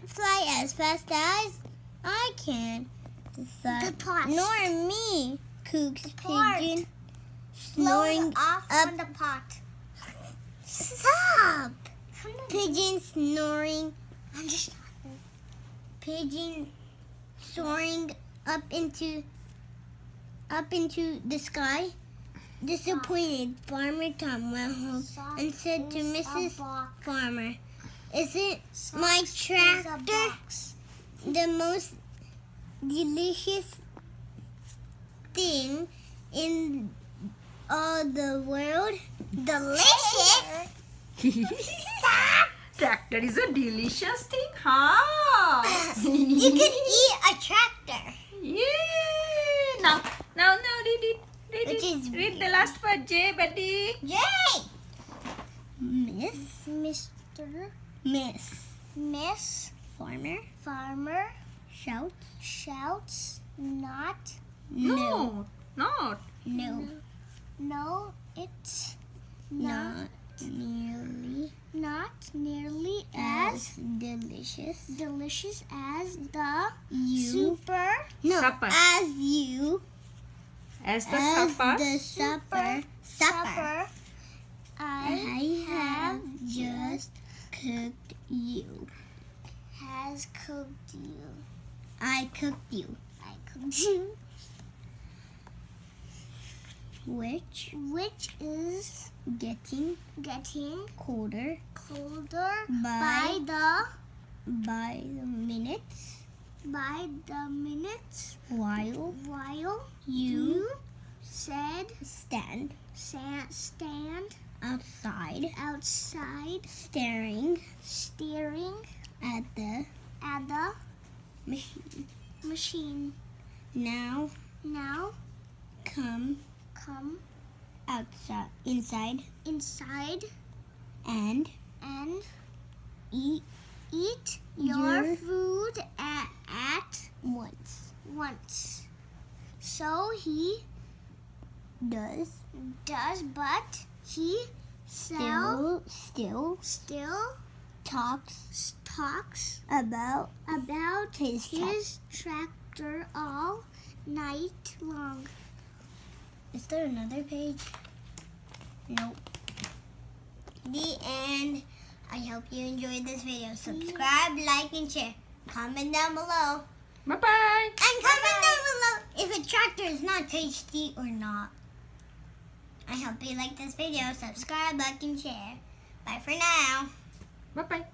fly as fast as I can. The pot. Nor me, cooks The pot. pigeon, Blowing snoring off up. on the pot. Stop! Pigeon snoring. I'm just Pigeon soaring up into the sky. Disappointed, Farmer Tom went home and said to Mrs. Farmer, "Isn't my tractor the most delicious thing in all the world?" Delicious? Tractor is a delicious thing, huh? You can eat a tractor. Yeah. Now, read the last part, J, buddy. Yay! Miss Farmer Farmer shouts not No, not. no, it's not nearly not nearly as delicious delicious as the you super no Supper. as you As the as supper. the supper I I have just cooked you. has cooked you. I cooked you. I cooked you. Which Which is getting getting colder colder By- by by the minutes the minutes while while you said stand stand outside staring at the at the machine. machine. Now Now come come inside inside and and eat your Your- food at once. So he Does but he still still talks talks about about His his tractor all night long. Is there another page? Nope. The end. I hope you enjoyed this video. Subscribe, like, and share. Comment down below. Bye-bye. And comment down below if a tractor is not tasty or not. I hope you like this video. Subscribe, like, and share. Bye for now. Bye-bye.